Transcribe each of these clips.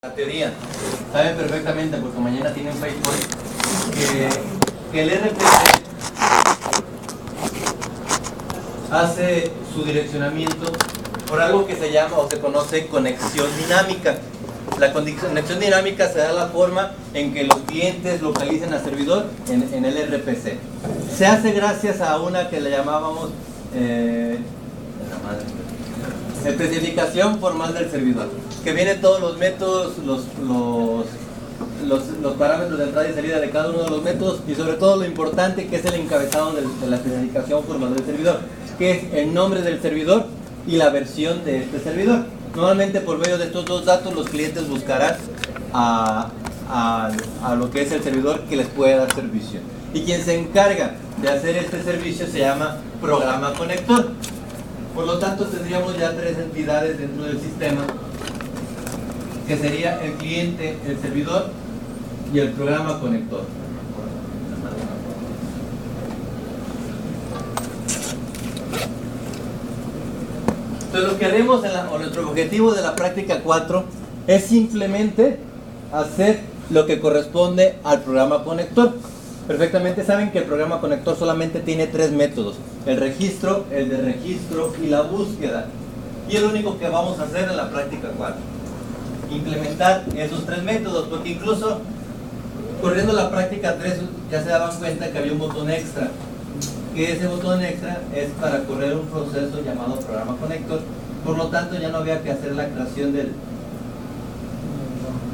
La teoría, saben perfectamente, porque mañana tienen Facebook, que el RPC hace su direccionamiento por algo que se llama o se conoce conexión dinámica. La conexión dinámica se da la forma en que los clientes localicen al servidor en el RPC. Se hace gracias a una que le llamábamos especificación formal del servidor, que viene todos los métodos, los parámetros de entrada y salida de cada uno de los métodos, y sobre todo lo importante que es el encabezado de la especificación formal del servidor, que es el nombre del servidor y la versión de este servidor. Normalmente por medio de estos dos datos los clientes buscarán a lo que es el servidor que les puede dar servicio, y quien se encarga de hacer este servicio se llama programa conector. Por lo tanto tendríamos ya tres entidades dentro del sistema, que sería el cliente, el servidor y el programa conector. Entonces lo que haremos o nuestro objetivo de la práctica 4 es simplemente hacer lo que corresponde al programa conector. Perfectamente saben que el programa conector solamente tiene tres métodos: el registro, el de registro y la búsqueda. Y es lo único que vamos a hacer en la práctica 4. Implementar esos tres métodos, porque incluso corriendo la práctica 3 ya se daban cuenta que había un botón extra, que ese botón extra es para correr un proceso llamado programa conector. Por lo tanto ya no había que hacer la creación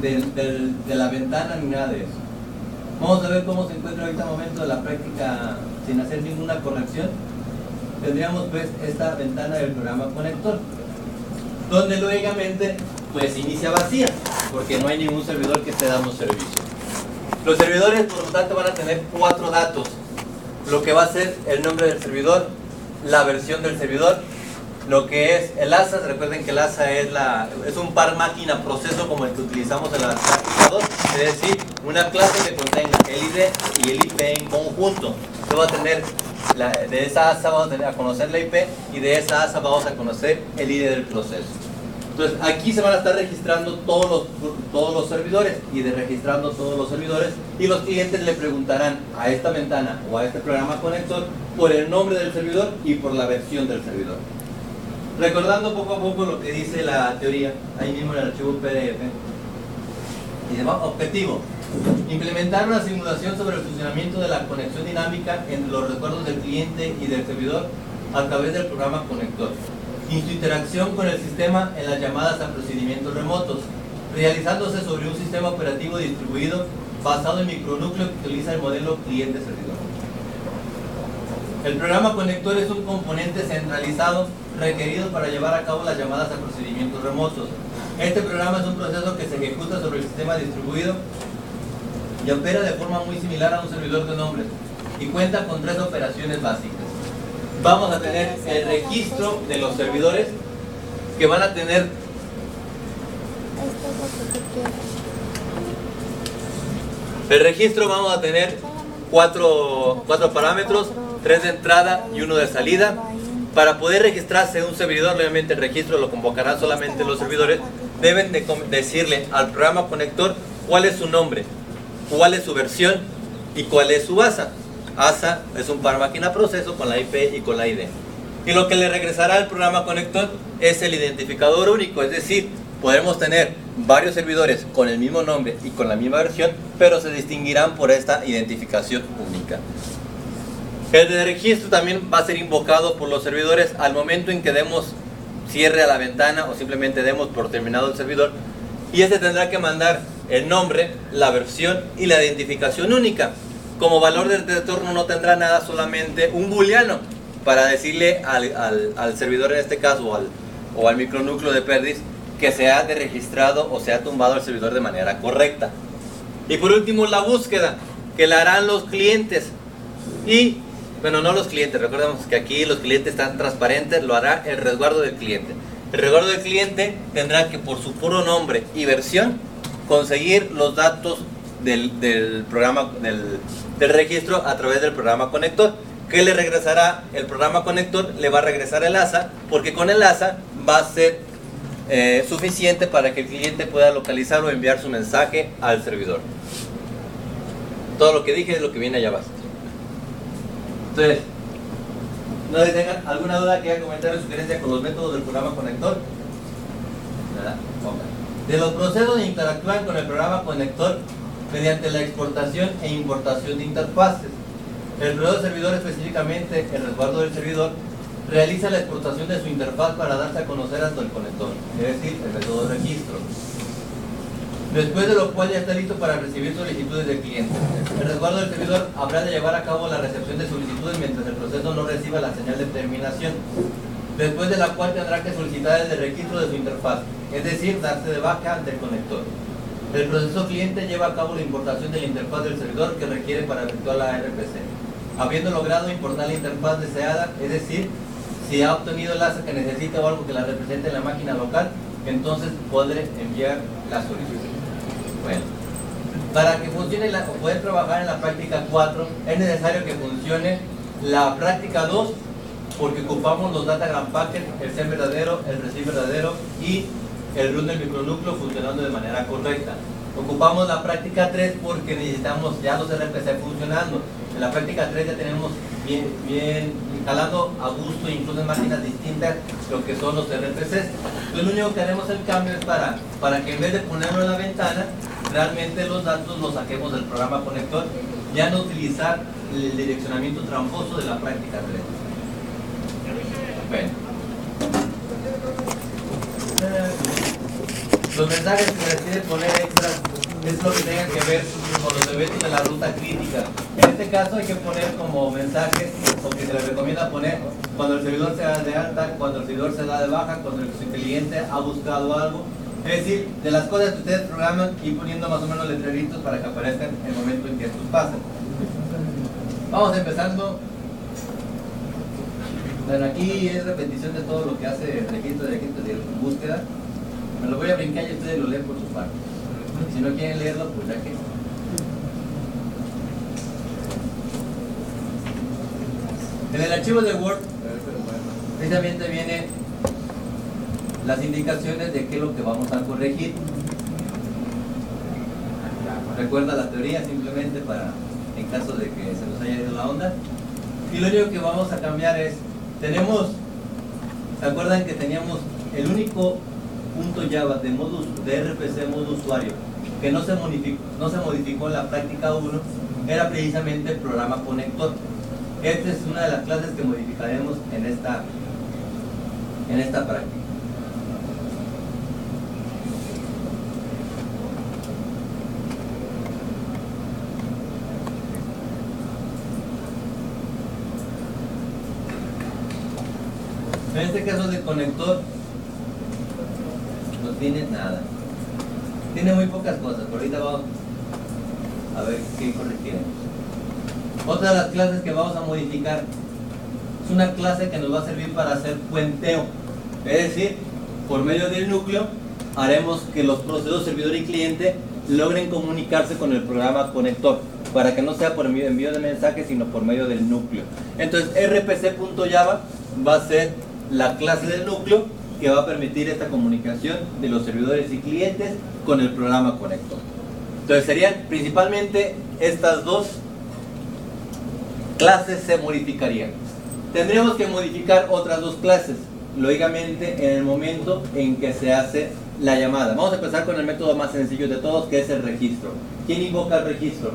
de la ventana ni nada de eso. Vamos a ver cómo se encuentra ahorita el momento de la práctica sin hacer ninguna corrección. Tendríamos pues esta ventana del programa conector, donde lógicamente pues inicia vacía, porque no hay ningún servidor que esté dando servicio. Los servidores por lo tanto van a tener cuatro datos: lo que va a ser el nombre del servidor, la versión del servidor, lo que es el ASA. Recuerden que el ASA es un par máquina proceso como el que utilizamos en la práctica 2, es decir, una clase que contenga el ID y el IP en conjunto. Esto va a tener, de esa ASA vamos a conocer la IP, y de esa ASA vamos a conocer el ID del proceso. Entonces aquí se van a estar registrando todos los servidores, y de registrando todos los servidores, y los clientes le preguntarán a esta ventana o a este programa conector por el nombre del servidor y por la versión del servidor. Recordando poco a poco lo que dice la teoría, ahí mismo en el archivo PDF, y demás. Objetivo: implementar una simulación sobre el funcionamiento de la conexión dinámica entre los recuerdos del cliente y del servidor a través del programa conector, y su interacción con el sistema en las llamadas a procedimientos remotos, realizándose sobre un sistema operativo distribuido basado en micronúcleo que utiliza el modelo cliente-servidor. El programa conector es un componente centralizado requerido para llevar a cabo las llamadas a procedimientos remotos. Este programa es un proceso que se ejecuta sobre el sistema distribuido y opera de forma muy similar a un servidor de nombres, y cuenta con tres operaciones básicas. Vamos a tener el registro de los servidores, que van a tener el registro. Vamos a tener cuatro parámetros, 3 de entrada y 1 de salida. Para poder registrarse un servidor, obviamente el registro lo convocarán solamente los servidores. Deben de decirle al programa conector cuál es su nombre, cuál es su versión y cuál es su ASA. ASA es un par máquina proceso con la IP y con la ID. Y lo que le regresará al programa conector es el identificador único, es decir, podemos tener varios servidores con el mismo nombre y con la misma versión, pero se distinguirán por esta identificación única. El de registro también va a ser invocado por los servidores al momento en que demos cierre a la ventana o simplemente demos por terminado el servidor, y este tendrá que mandar el nombre, la versión y la identificación única. Como valor de retorno no tendrá nada, solamente un booleano para decirle al servidor, en este caso, o al micronúcleo de Perdis, que se ha registrado o se ha tumbado el servidor de manera correcta. Y por último, la búsqueda, que la harán los clientes. Y, bueno, no los clientes, recordemos que aquí los clientes están transparentes, lo hará el resguardo del cliente. El resguardo del cliente tendrá que, por su puro nombre y versión, conseguir los datos del programa, del registro a través del programa conector. ¿Qué le regresará el programa conector? Le va a regresar el ASA, porque con el ASA va a ser suficiente para que el cliente pueda localizar o enviar su mensaje al servidor. Todo lo que dije es lo que viene allá abajo. Entonces, no les tengan alguna duda, que haya comentario o sugerencia con los métodos del programa conector. ¿Verdad? De los procesos que interactúan con el programa conector mediante la exportación e importación de interfaces. El proveedor servidor, específicamente el resguardo del servidor, realiza la exportación de su interfaz para darse a conocer ante el conector, es decir, el método de registro. Después de lo cual ya está listo para recibir solicitudes del cliente. El resguardo del servidor habrá de llevar a cabo la recepción de solicitudes mientras el proceso no reciba la señal de terminación, después de la cual tendrá que solicitar el registro de su interfaz, es decir, darse de baja ante el conector. El proceso cliente lleva a cabo la importación de la interfaz del servidor que requiere para efectuar la RPC. Habiendo logrado importar la interfaz deseada, es decir, si ha obtenido el enlace que necesita o algo que la represente en la máquina local, entonces podré enviar la solicitud. Bueno, para que funcione o poder trabajar en la práctica 4, es necesario que funcione la práctica 2, porque ocupamos los datagram packets, el send verdadero, el receive verdadero y el run del micronúcleo funcionando de manera correcta. Ocupamos la práctica 3 porque necesitamos ya los RPC funcionando. En la práctica 3 ya tenemos bien jalando a gusto, incluso en máquinas distintas, lo que son los RPCs. Entonces lo único que haremos el cambio es para que en vez de ponerlo en la ventana, realmente los datos los saquemos del programa conector, ya no utilizar el direccionamiento tramposo de la práctica 3. Bueno. Los mensajes que les quieren poner extras es lo que tenga que ver con los eventos de la ruta crítica. En este caso hay que poner como mensajes, o que se les recomienda poner, cuando el servidor se da de alta, cuando el servidor se da de baja, cuando el cliente ha buscado algo. Es decir, de las cosas que ustedes programan, y poniendo más o menos letreritos para que aparezcan en el momento en que estos pasen. Vamos empezando. Bueno, aquí es repetición de todo lo que hace el registro de búsqueda. Me lo voy a brincar y ustedes lo leen por su parte. Si no quieren leerlo, pues ya que... En el archivo de Word, precisamente vienen las indicaciones de qué es lo que vamos a corregir. Recuerda la teoría simplemente para, en caso de que se nos haya ido la onda. Y lo único que vamos a cambiar es, ¿se acuerdan que teníamos el único punto Java de RPC modo usuario que no se modificó en la práctica 1? Era precisamente el programa conector. Esta es una de las clases que modificaremos en esta práctica. En este caso de conector no tiene nada, tiene muy pocas cosas, pero ahorita vamos a ver qué corregiremos. Otra de las clases que vamos a modificar es una clase que nos va a servir para hacer puenteo, es decir, por medio del núcleo haremos que los procesos servidor y cliente logren comunicarse con el programa conector, para que no sea por envío de mensajes, sino por medio del núcleo. Entonces rpc.java va a ser la clase del núcleo que va a permitir esta comunicación de los servidores y clientes con el programa conector. Entonces serían principalmente estas dos clases se modificarían. Tendríamos que modificar otras dos clases, lógicamente en el momento en que se hace la llamada. Vamos a empezar con el método más sencillo de todos, que es el registro. ¿Quién invoca el registro?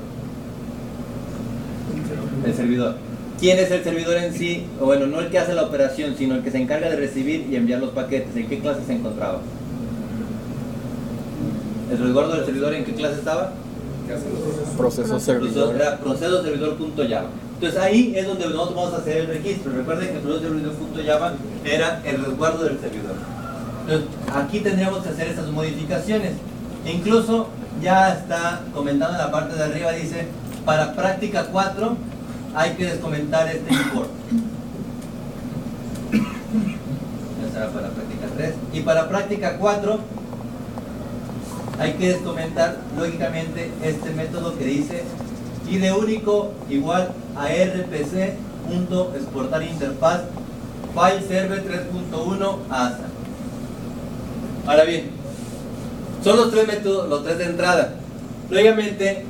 El servidor. ¿Quién es el servidor en sí? O bueno, no el que hace la operación, sino el que se encarga de recibir y enviar los paquetes. ¿En qué clase se encontraba? ¿El resguardo del servidor en qué clase estaba? Proceso servidor. Era proceso servidor.java. Entonces ahí es donde nosotros vamos a hacer el registro. Recuerden que el proceso servidor.java era el resguardo del servidor. Entonces aquí tendríamos que hacer estas modificaciones. Incluso ya está comentando en la parte de arriba, dice, para práctica 4 hay que descomentar este import. Ya será para práctica 3. Y para práctica 4 hay que descomentar lógicamente este método que dice id único igual a rpc.exportar interfaz file server 3.1 asa. Ahora bien, son los tres métodos, los tres de entrada. Lógicamente,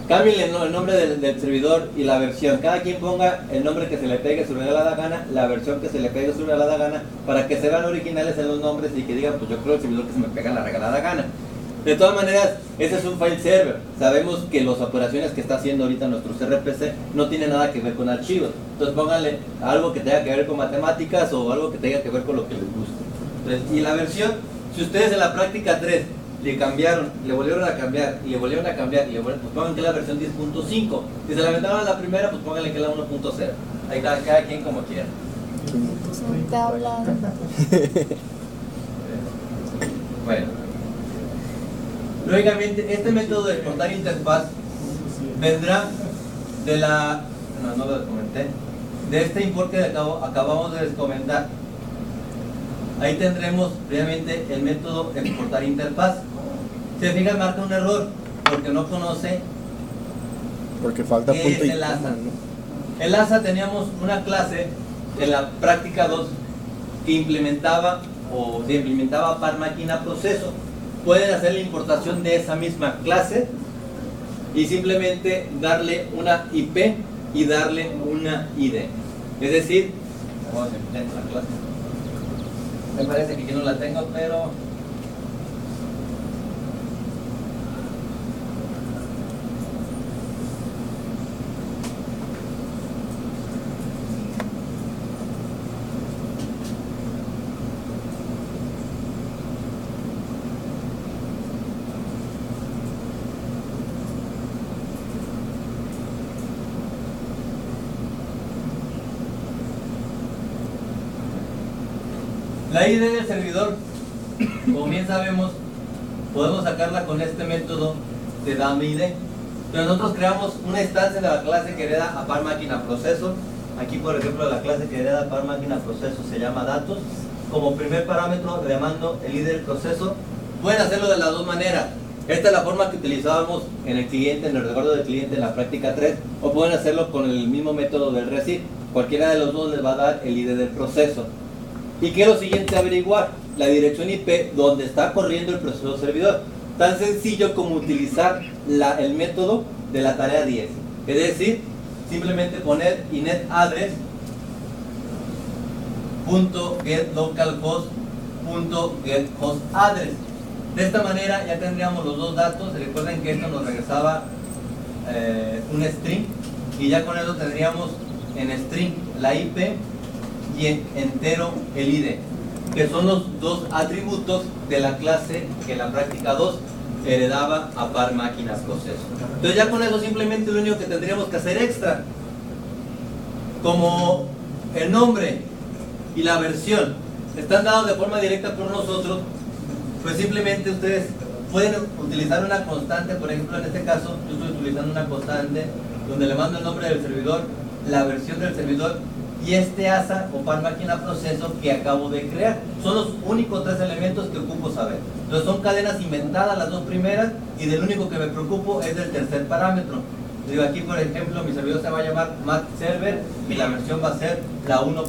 cambien el nombre del servidor y la versión. Cada quien ponga el nombre que se le pegue, se le da la gana, la versión que se le pegue, se le da la gana, para que se vean originales en los nombres y que digan, pues yo creo el servidor que se me pega la regalada gana. De todas maneras, ese es un file server. Sabemos que las operaciones que está haciendo ahorita nuestro CRPC no tiene nada que ver con archivos. Entonces pónganle algo que tenga que ver con matemáticas o algo que tenga que ver con lo que les guste. Entonces, y la versión, si ustedes en la práctica 3 le cambiaron, le volvieron a cambiar, y le volvieron a cambiar, pues pongan que es la versión 10.5. Si se la aventaron a la primera, pues pónganle que es la 1.0. Ahí cada quien como quiera. Te hablan. Bueno. Lógicamente, este método de exportar interfaz vendrá de la... No lo comenté. De este import que acabamos de comentar. Ahí tendremos previamente el método exportar interfaz. Se fijan, marca un error porque no conoce porque falta qué punto es y el ASA. coma, ¿no? El ASA teníamos una clase en la práctica 2 que implementaba o se implementaba par máquina proceso. Pueden hacer la importación de esa misma clase y simplemente darle una IP y darle una ID. Es decir, vamos a empezar la clase. Me parece que yo no la tengo, pero la ID del servidor, como bien sabemos, podemos sacarla con este método de dame ID. Pero nosotros creamos una instancia de la clase que hereda a par máquina proceso. Aquí, por ejemplo, la clase que hereda a par máquina proceso se llama datos. Como primer parámetro le mando el ID del proceso. Pueden hacerlo de las dos maneras. Esta es la forma que utilizábamos en el cliente, en el recuerdo del cliente en la práctica 3. O pueden hacerlo con el mismo método del receive. Cualquiera de los dos les va a dar el ID del proceso. Y que es lo siguiente averiguar, la dirección IP donde está corriendo el proceso servidor. Tan sencillo como utilizar el método de la tarea 10. Es decir, simplemente poner inetaddress.getlocalhost.getHostAddress. De esta manera ya tendríamos los dos datos. Recuerden que esto nos regresaba un string y ya con eso tendríamos en string la IP y en entero el ID, que son los dos atributos de la clase que en la práctica 2 heredaba a par máquinas proceso. Entonces ya con eso simplemente lo único que tendríamos que hacer extra, como el nombre y la versión están dados de forma directa por nosotros, pues simplemente ustedes pueden utilizar una constante. Por ejemplo, en este caso yo estoy utilizando una constante donde le mando el nombre del servidor, la versión del servidor y este ASA o par máquina proceso que acabo de crear. Son los únicos tres elementos que ocupo saber. Entonces son cadenas inventadas las dos primeras y del único que me preocupo es del tercer parámetro. Digo, aquí por ejemplo mi servidor se va a llamar Mac Server y la versión va a ser la 1.0.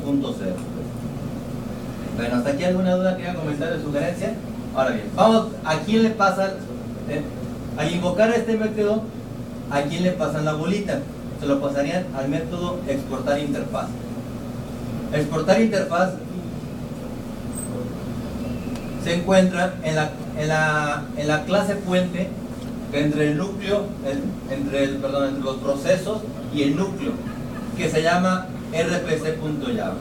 Bueno, hasta aquí alguna duda que quieran comentar de sugerencia. Ahora bien, vamos, ¿a quién le pasan? Al invocar este método, ¿a quién le pasan la bolita? Se lo pasarían al método exportar interfaz. Exportar interfaz se encuentra en la clase fuente entre el núcleo, entre los procesos y el núcleo, que se llama rpc.java.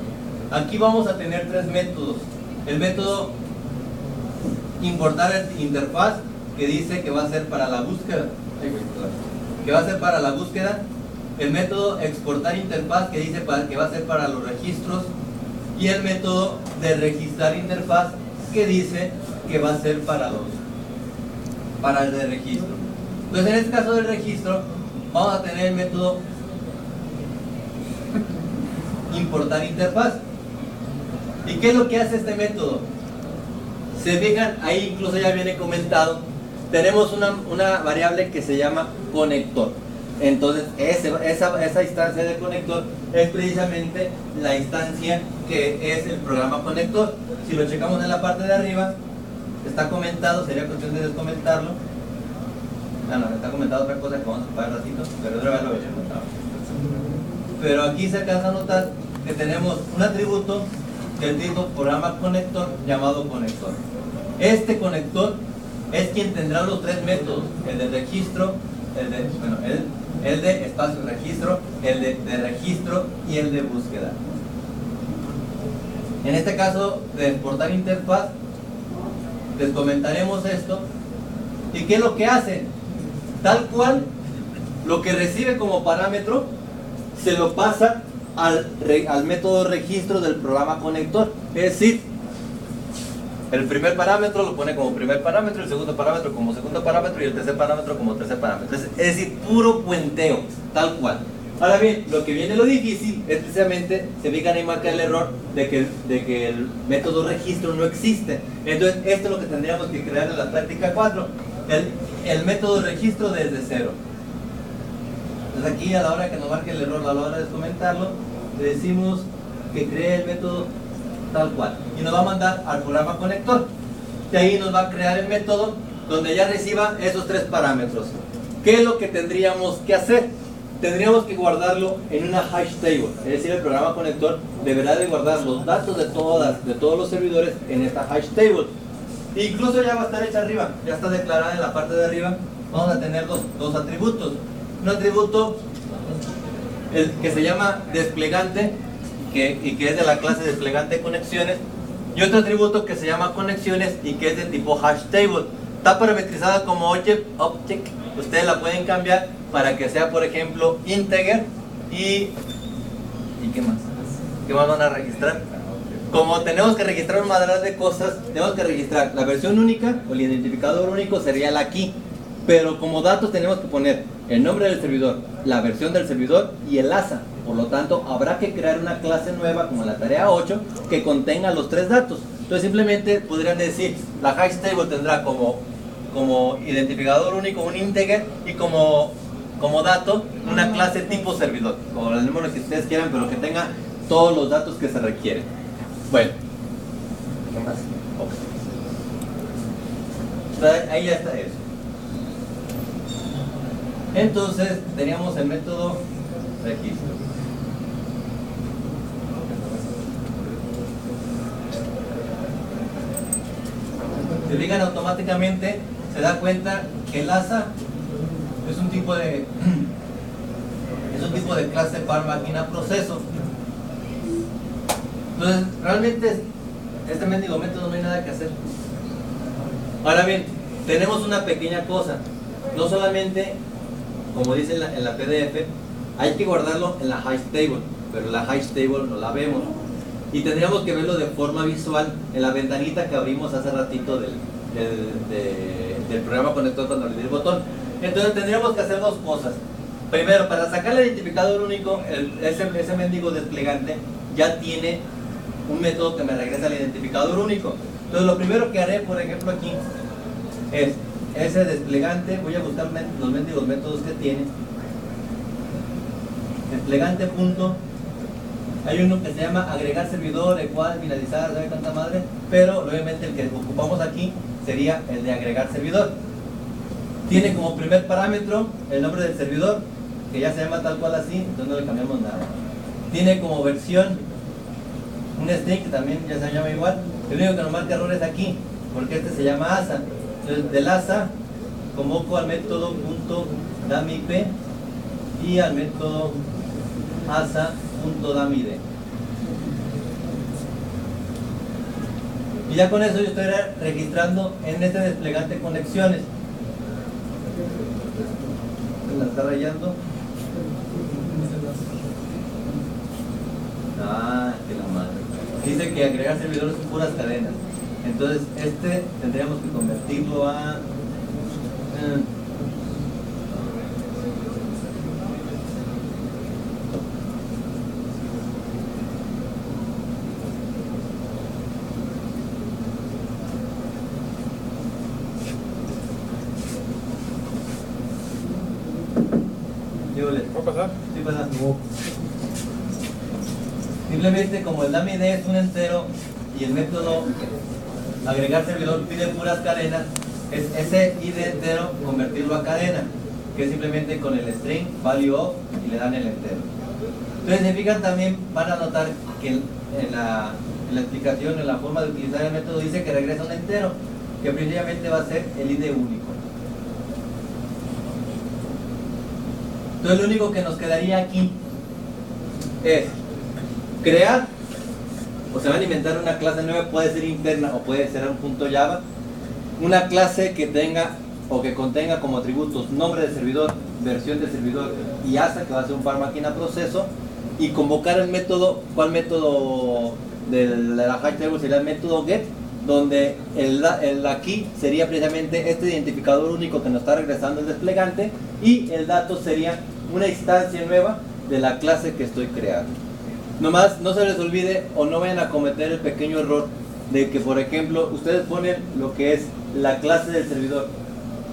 Aquí vamos a tener tres métodos. El método importar interfaz, que dice que va a ser para la búsqueda, el método exportar interfaz, que dice que va a ser para los registros, y el método de registrar interfaz, que dice que va a ser para el de registro. Entonces en este caso del registro vamos a tener el método importar interfaz. ¿Y qué es lo que hace este método? Se fijan, ahí incluso ya viene comentado, tenemos una variable que se llama conector. Entonces esa instancia de conector es precisamente la instancia que es el programa conector. Si lo checamos en la parte de arriba, está comentado, sería cuestión de descomentarlo. Ah, no, está comentado otra cosa que vamos a ocupar ratito, pero otra vez lo había comentado. Pero aquí se alcanza a notar que tenemos un atributo del tipo programa conector llamado conector. Este conector es quien tendrá los tres métodos, el de registro, el de espacio registro, el de registro y el de búsqueda. En este caso de exportar interfaz, les comentaremos esto. ¿Y qué es lo que hace? Tal cual, lo que recibe como parámetro se lo pasa al método registro del programa conector. Es decir, el primer parámetro lo pone como primer parámetro, el segundo parámetro como segundo parámetro y el tercer parámetro como tercer parámetro. Es decir, puro puenteo, tal cual. Ahora bien, lo que viene lo difícil es precisamente, se fijan y marca el error de que el método registro no existe. Entonces, esto es lo que tendríamos que crear en la práctica 4, el método registro desde cero. Entonces aquí a la hora que nos marque el error, a la hora de comentarlo, le decimos que cree el método tal cual y nos va a mandar al programa conector. De ahí nos va a crear el método donde ya reciba esos tres parámetros. ¿Qué es lo que tendríamos que hacer? Tendríamos que guardarlo en una hash table, es decir, el programa conector deberá de guardar los datos de todos los servidores en esta hash table. Incluso ya va a estar hecha arriba, ya está declarada en la parte de arriba. Vamos a tener dos atributos. Un atributo el que se llama desplegante y que es de la clase desplegante conexiones, y otro atributo que se llama conexiones y que es de tipo hash table. Está parametrizada como object. Ustedes la pueden cambiar para que sea, por ejemplo, integer y ¿qué más? ¿Qué más van a registrar? Como tenemos que registrar un madral de cosas, tenemos que registrar la versión única o el identificador único sería la key, pero como datos tenemos que poner el nombre del servidor, la versión del servidor y el ASA. Por lo tanto, habrá que crear una clase nueva como la tarea 8 que contenga los tres datos. Entonces simplemente podrían decir, la hash table tendrá como identificador único un integer y como dato una clase tipo servidor, o el número que ustedes quieran, pero que tenga todos los datos que se requieren. Bueno, ¿qué más? Okay. Entonces, ahí ya está eso. Entonces teníamos el método registro. Se fijan automáticamente, se da cuenta que el ASA es un tipo de clase par máquina proceso. Entonces realmente este mendigo método no hay nada que hacer. Ahora bien, tenemos una pequeña cosa. No solamente, como dice en la PDF, hay que guardarlo en la hash table, pero la hash table no la vemos. Y tendríamos que verlo de forma visual en la ventanita que abrimos hace ratito del programa conector cuando le di el botón. Entonces tendríamos que hacer dos cosas. Primero, para sacar el identificador único, ese mendigo desplegante ya tiene un método que me regresa al identificador único. Entonces lo primero que haré, por ejemplo aquí, es ese desplegante, voy a buscar los mendigos métodos que tiene. Desplegante punto. Hay uno que se llama agregar servidor, igual, finalizar, ¿sabe cuánta madre? Pero obviamente el que ocupamos aquí sería el de agregar servidor. Tiene como primer parámetro el nombre del servidor, que ya se llama tal cual así, entonces no le cambiamos nada. Tiene como versión un string que también ya se llama igual. El único que nos marca error es aquí, porque este se llama ASA. Entonces del ASA convoco al método .damip y al método asa.damid. Y ya con eso yo estoy registrando en este desplegante conexiones. ¿Se la está rayando? Ah, que la madre. Dice que agregar servidores son puras cadenas. Entonces tendríamos que convertirlo a ¿Puedo pasar? Sí, pasa. Simplemente como el damid es un entero y el método agregar servidor pide puras cadenas, es ese id entero convertirlo a cadena, que es simplemente con el string value of y le dan el entero. Entonces, si fijan, también van a notar que en la explicación, en la forma de utilizar el método, dice que regresa un entero, que principalmente va a ser el id único. Entonces, lo único que nos quedaría aquí es crear, o se van a inventar una clase nueva, puede ser interna o puede ser un punto Java, una clase que tenga o que contenga como atributos nombre de servidor, versión de servidor y ASA, que va a ser un par máquina proceso, y convocar el método. ¿Cuál método de la hash table? Sería el método get, donde el aquí sería precisamente este identificador único que nos está regresando el desplegante, y el dato sería una instancia nueva de la clase que estoy creando. Nomás no se les olvide o no vayan a cometer el pequeño error de que, por ejemplo, ustedes ponen lo que es la clase del servidor,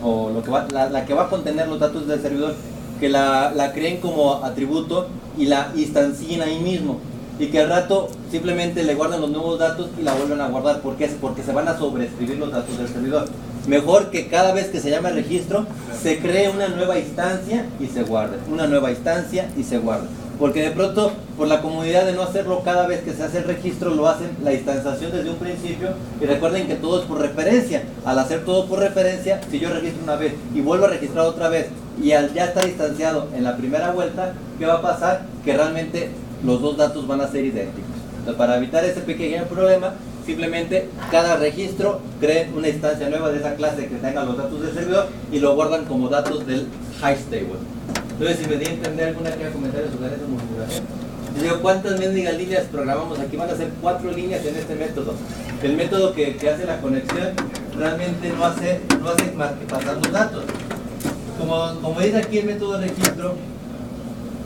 o lo que la que va a contener los datos del servidor, que la creen como atributo y la instancien ahí mismo, y que al rato simplemente le guardan los nuevos datos y la vuelven a guardar. ¿Por qué? Porque se van a sobreescribir los datos del servidor. Mejor que cada vez que se llama registro se cree una nueva instancia y se guarde, una nueva instancia y se guarde, porque de pronto, por la comodidad de no hacerlo cada vez que se hace el registro, lo hacen la instanciación desde un principio. Y recuerden que todo es por referencia. Al hacer todo por referencia, si yo registro una vez y vuelvo a registrar otra vez, y al ya estar instanciado en la primera vuelta, ¿qué va a pasar? Que realmente los dos datos van a ser idénticos. Entonces, para evitar ese pequeño problema, simplemente cada registro creen una instancia nueva de esa clase que tenga los datos del servidor y lo guardan como datos del hash table. Entonces, si me di a entender alguna que comentario sobre esa configuración. Les digo, ¿cuántas mendigas líneas programamos aquí? Van a ser 4 líneas en este método. El método que hace la conexión realmente no hace más que pasar los datos. Como dice aquí el método de registro,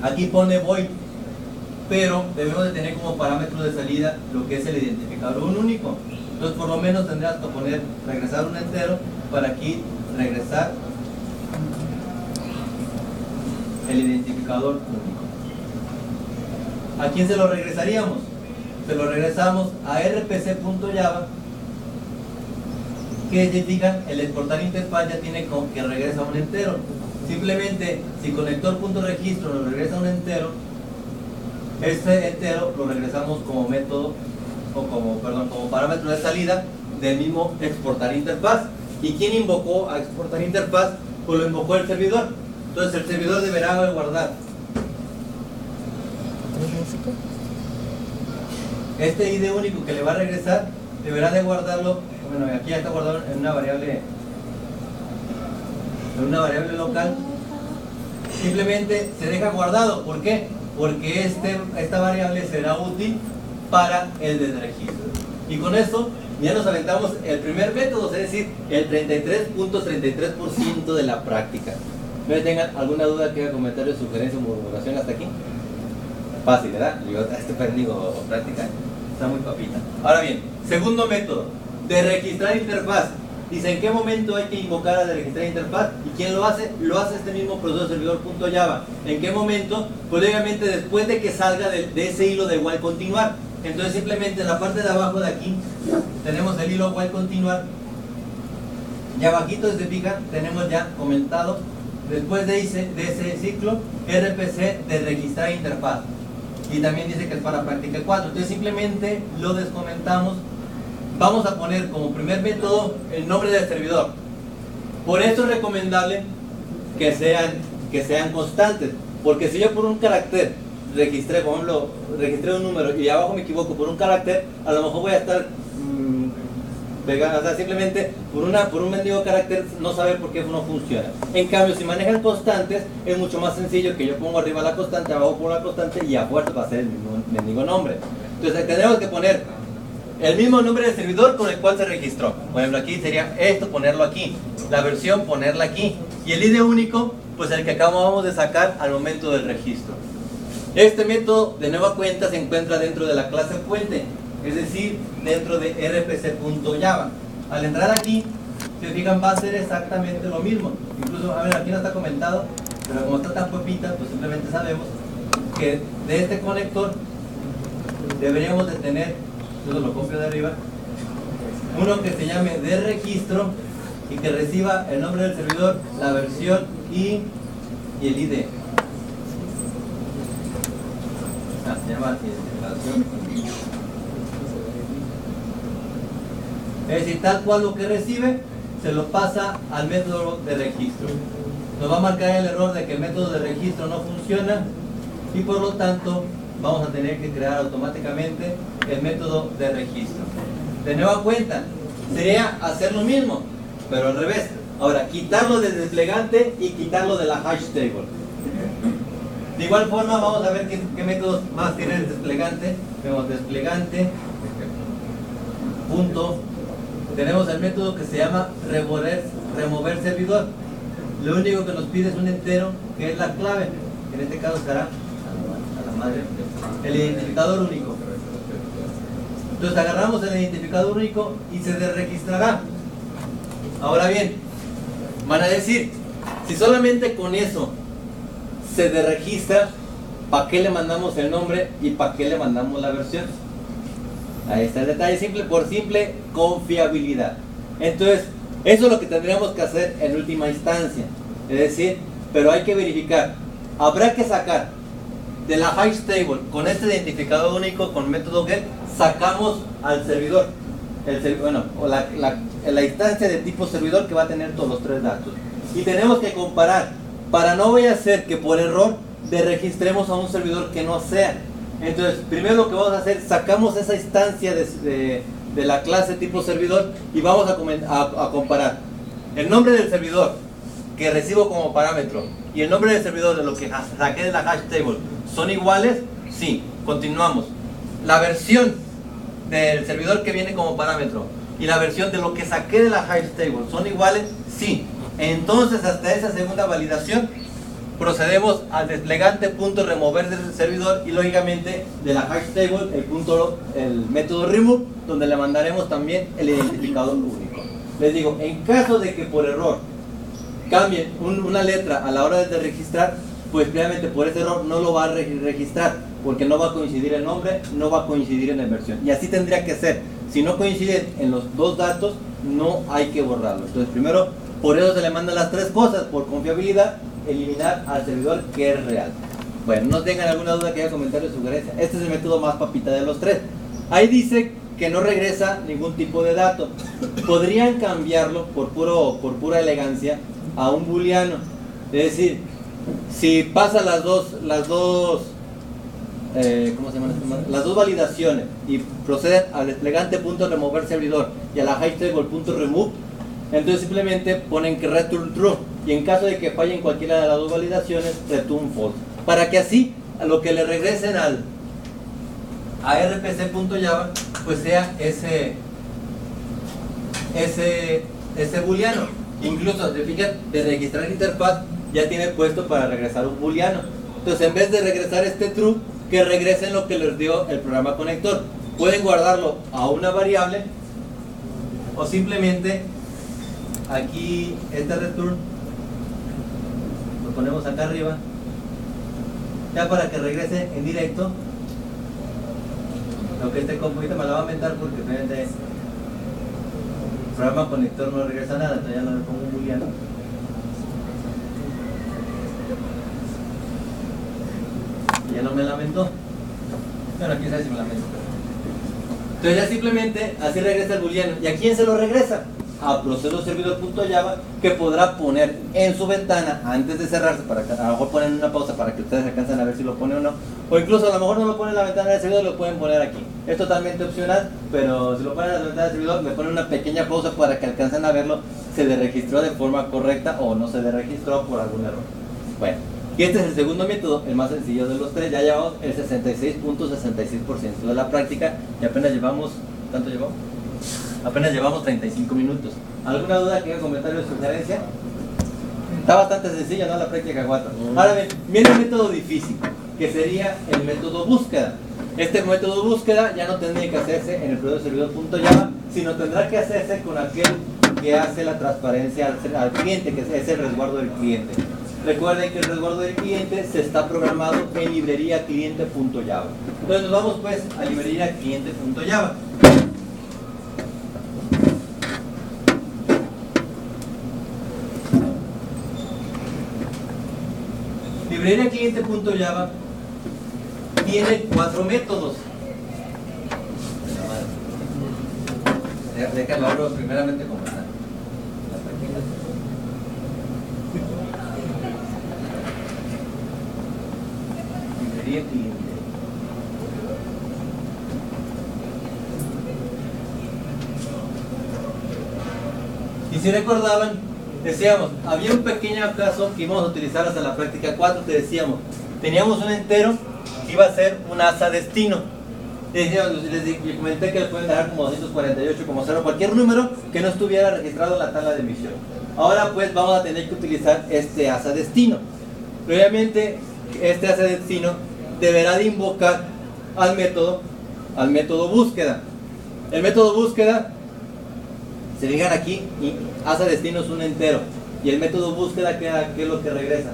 aquí pone void, pero debemos de tener como parámetro de salida lo que es el identificador único. Entonces, por lo menos tendrás que poner regresar un entero para aquí regresar el identificador único. ¿A quién se lo regresaríamos? Se lo regresamos a rpc.java, que significa el exportar interfaz ya tiene con que regresa un entero. Simplemente, si conector.registro nos regresa un entero, este entero lo regresamos como método, o como parámetro de salida del mismo exportar interfaz. ¿Y quién invocó a exportar interfaz? Pues lo invocó el servidor. Entonces el servidor deberá guardar este ID único que le va a regresar, deberá de guardarlo. Bueno, aquí ya está guardado en una variable local. Simplemente se deja guardado. ¿Por qué? Porque esta variable será útil para el del registro. Y con esto ya nos aventamos el primer método, es decir, el 33.33% de la práctica. ¿No tengan alguna duda, que comentario, sugerencia o murmuración hasta aquí? Fácil, ¿verdad? Este práctica está muy papita. Ahora bien, segundo método, de registrar interfaz. Dice, ¿en qué momento hay que invocar a de registrar interfaz? ¿Y quién lo hace? Lo hace este mismo proceso servidor.java. ¿En qué momento? Pues obviamente después de que salga de ese hilo de while continuar. Entonces simplemente en la parte de abajo de aquí tenemos el hilo while continuar. Y abajito, desde fija, tenemos ya comentado, después de ese ciclo, RPC de registrar interfaz. Y también dice que es para práctica 4. Entonces simplemente lo descomentamos. Vamos a poner como primer método el nombre del servidor. Por eso es recomendable que sean constantes, porque si yo por un carácter registré, por ejemplo, registré un número y abajo me equivoco por un carácter, a lo mejor voy a estar pegando, o sea, simplemente por un mendigo carácter no saber por qué no funciona. En cambio, si manejan constantes, es mucho más sencillo, que yo pongo arriba la constante, abajo pongo la constante y a fuerza va a ser el mismo mendigo nombre. Entonces tenemos que poner el mismo nombre del servidor con el cual se registró. Por ejemplo, aquí sería esto, ponerlo aquí. La versión, ponerla aquí. Y el ID único, pues el que acabamos de sacar al momento del registro. Este método, de nueva cuenta, se encuentra dentro de la clase fuente, es decir, dentro de rpc.java. Al entrar aquí, si se fijan, va a ser exactamente lo mismo. Incluso, a ver, aquí no está comentado, pero como está tan pepita, pues simplemente sabemos que de este conector deberíamos de tener, yo lo copio de arriba, Uno que se llame de registro y que reciba el nombre del servidor, la versión y el ID. Se llama identificación. Es decir, tal cual lo que recibe se lo pasa al método de registro. Nos va a marcar el error de que el método de registro no funciona y por lo tanto vamos a tener que crear automáticamente el método de registro. De nueva cuenta, sería hacer lo mismo, pero al revés. Ahora, quitarlo del desplegante y quitarlo de la hash table. De igual forma, vamos a ver qué métodos más tiene el desplegante. Vemos desplegante, punto. Tenemos el método que se llama remover servidor. Lo único que nos pide es un entero, que es la clave. En este caso será a la madre, el identificador único. Entonces agarramos el identificador único y se desregistrará. Ahora bien, van a decir, si solamente con eso se desregistra, ¿para qué le mandamos el nombre y para qué le mandamos la versión? Ahí está el detalle, por simple confiabilidad. Entonces, eso es lo que tendríamos que hacer en última instancia. Es decir, pero hay que verificar. Habrá que sacar de la hash table con este identificador único, con método get, sacamos al servidor. La instancia de tipo servidor que va a tener todos los tres datos. Y tenemos que comparar, para no vaya a ser que por error registremos a un servidor que no sea. Entonces, primero lo que vamos a hacer, sacamos esa instancia de la clase tipo servidor y vamos a comparar el nombre del servidor que recibo como parámetro y el nombre del servidor de lo que saqué de la hash table. ¿Son iguales? Sí. Continuamos. La versión del servidor que viene como parámetro y la versión de lo que saqué de la hash table, ¿son iguales? Sí. Entonces, hasta esa segunda validación, procedemos al desplegante.remover del servidor y lógicamente de la hash table el método remove, donde le mandaremos también el identificador único. Les digo, en caso de que por error cambien una letra a la hora de registrar, pues previamente por ese error no lo va a registrar, porque no va a coincidir el nombre, no va a coincidir en la versión. Y así tendría que ser. Si no coinciden en los dos datos, no hay que borrarlo. Entonces primero, por eso se le mandan las tres cosas, por confiabilidad, eliminar al servidor que es real. Bueno, no tengan alguna duda, que haya comentario o sugerencia. Este es el método más papita de los tres. Ahí dice que no regresa ningún tipo de dato. Podrían cambiarlo por pura elegancia a un booleano. Es decir, si pasa las dos validaciones y proceden al desplegante.remover servidor y a la hash table.remove, entonces simplemente ponen que return true, y en caso de que fallen cualquiera de las dos validaciones, return false, para que así a lo que le regresen a rpc.java pues sea ese booleano. Incluso se fijan, de registrar interfaz ya tiene puesto para regresar un booleano. Entonces, en vez de regresar este true, que regresen lo que les dio el programa conector. Pueden guardarlo a una variable o simplemente aquí este return lo ponemos acá arriba ya para que regrese en directo lo que este compo. Ahorita me lo va a aumentar porque realmente el programa conector no regresa nada, entonces ya no le pongo un booleano. Ya no me lamentó. Bueno, quién sabe si me lamento. Entonces ya simplemente así regresa el booleano. ¿Y a quién se lo regresa? A procedoservidor.java, que podrá poner en su ventana antes de cerrarse, para que a lo mejor ponen una pausa para que ustedes alcancen a ver si lo pone o no, o incluso a lo mejor no lo ponen en la ventana del servidor, lo pueden poner aquí. Es totalmente opcional, pero si lo ponen en la ventana del servidor, le ponen una pequeña pausa para que alcancen a verlo, se registró de forma correcta o no se registró por algún error. Bueno, y este es el segundo método, el más sencillo de los tres. Ya llevamos el 66.66% de la práctica y apenas llevamos, ¿cuánto llevamos? Apenas llevamos 35 minutos. ¿Alguna duda, que haya comentario o sugerencia? Está bastante sencilla, ¿no? La práctica 4. Ahora bien, viene el método difícil, que sería el método búsqueda. Este método búsqueda ya no tendría que hacerse en el procedoservidor.java, sino tendrá que hacerse con aquel que hace la transparencia al cliente, que es el resguardo del cliente. Recuerden que el resguardo del cliente se está programado en librería cliente.java. Entonces nos vamos pues a librería cliente.java. Librería cliente.java tiene 4 métodos. Déjalo abro primeramente como está. Librería cliente. Y si recordaban, decíamos, había un pequeño caso que íbamos a utilizar hasta la práctica 4, que decíamos, teníamos un entero que iba a ser un asa destino. Les comenté que le pueden dar como 248, como 0, cualquier número que no estuviera registrado en la tabla de emisión. Ahora pues vamos a tener que utilizar este asa destino. Previamente, este asa destino deberá de invocar al método búsqueda. El método búsqueda, se fijan aquí, asa destino es un entero. Y el método búsqueda, ¿qué es lo que regresa?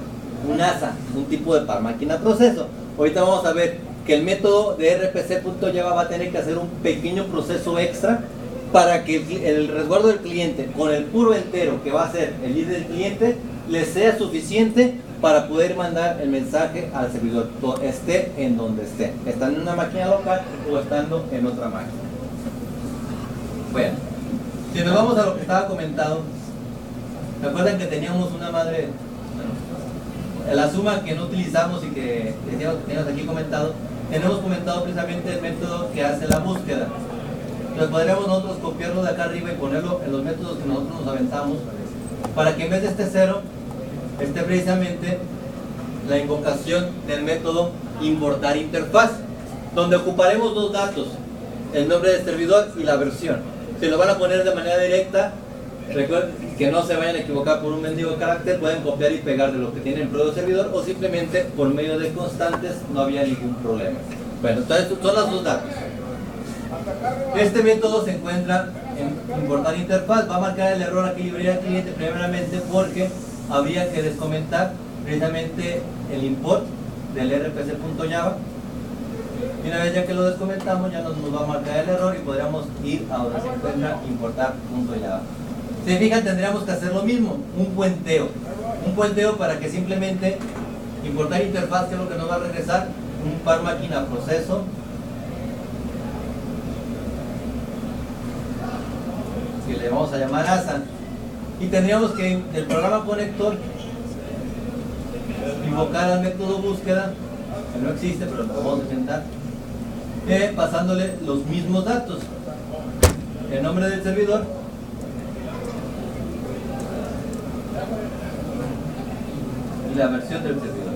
Un asa, un tipo de par máquina proceso. Ahorita vamos a ver que el método de rpc.java va a tener que hacer un pequeño proceso extra para que el resguardo del cliente con el puro entero que va a ser el ID del cliente le sea suficiente para poder mandar el mensaje al servidor, esté en donde esté, estando en una máquina local o estando en otra máquina. Bueno, si nos vamos a lo que estaba comentado, recuerdan que teníamos una madre, bueno, la suma que no utilizamos y que decíamos que teníamos aquí comentado, tenemos comentado precisamente el método que hace la búsqueda. Entonces podríamos nosotros copiarlo de acá arriba y ponerlo en los métodos que nosotros nos aventamos, para que en vez de este 0, esté precisamente la invocación del método importar interfaz, donde ocuparemos 2 datos, el nombre del servidor y la versión. Si lo van a poner de manera directa, recuerden que no se vayan a equivocar por un mendigo carácter, pueden copiar y pegar de lo que tiene el propio servidor, o simplemente por medio de constantes, no había ningún problema. Bueno, entonces son los 2 datos. Este método se encuentra en importar interfaz, va a marcar el error aquí librería cliente primeramente porque habría que descomentar precisamente el import del rpc.java. Y una vez ya que lo descomentamos, ya nos va a marcar el error y podríamos ir a donde se encuentra importar.java. Si fijan, tendríamos que hacer lo mismo, un puenteo para que simplemente importar interfaz, que es lo que nos va a regresar, un par máquina proceso, que le vamos a llamar ASA, y tendríamos que del programa conector invocar al método búsqueda, que no existe pero lo vamos a intentar, pasándole los mismos datos, el nombre del servidor y la versión del servidor.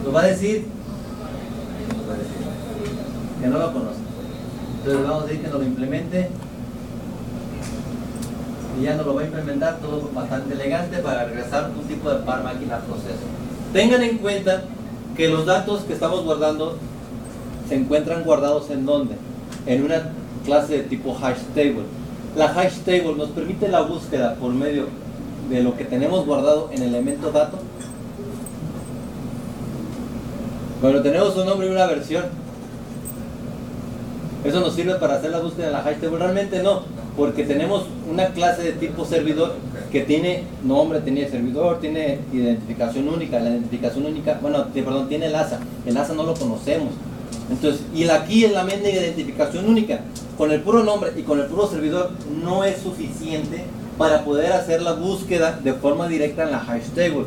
Nos va a decir que no lo conoce. Entonces vamos a decir que nos lo implemente y ya nos lo va a implementar todo bastante elegante para regresar un tipo de par máquina proceso. Tengan en cuenta que los datos que estamos guardando se encuentran guardados ¿en dónde? En una clase de tipo hash table. La hash table nos permite la búsqueda por medio de lo que tenemos guardado en el elemento dato. Bueno, tenemos un nombre y una versión. ¿Eso nos sirve para hacer la búsqueda en la hash table? Realmente no, porque tenemos una clase de tipo servidor que tiene nombre, tiene servidor, tiene identificación única. La identificación única, tiene el ASA. El ASA no lo conocemos. Entonces, y aquí en la mendiga identificación única, con el puro nombre y con el puro servidor, no es suficiente para poder hacer la búsqueda de forma directa en la hash table.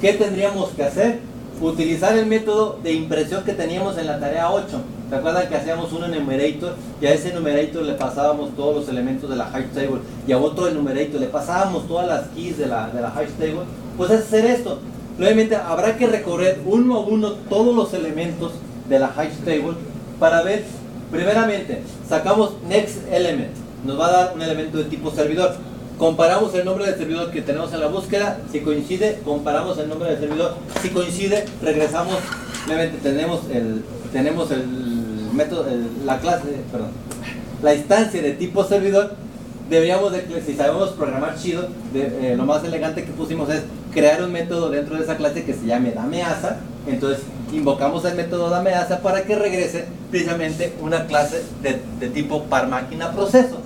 ¿Qué tendríamos que hacer? Utilizar el método de impresión que teníamos en la tarea 8. ¿Se acuerdan que hacíamos un enumerator y a ese enumerator le pasábamos todos los elementos de la hash table y a otro enumerator le pasábamos todas las keys de la hash table? Pues es hacer esto. Obviamente habrá que recorrer uno a uno todos los elementos de la hash table para ver, primeramente, sacamos next element, nos va a dar un elemento de tipo servidor. Comparamos el nombre del servidor que tenemos en la búsqueda, si coincide, comparamos el nombre del servidor, si coincide, regresamos, obviamente tenemos el método, la instancia de tipo servidor. Deberíamos de, si sabemos programar chido, lo más elegante que pusimos es crear un método dentro de esa clase que se llame dameasa, entonces invocamos el método de amenaza para que regrese precisamente una clase de tipo par máquina proceso.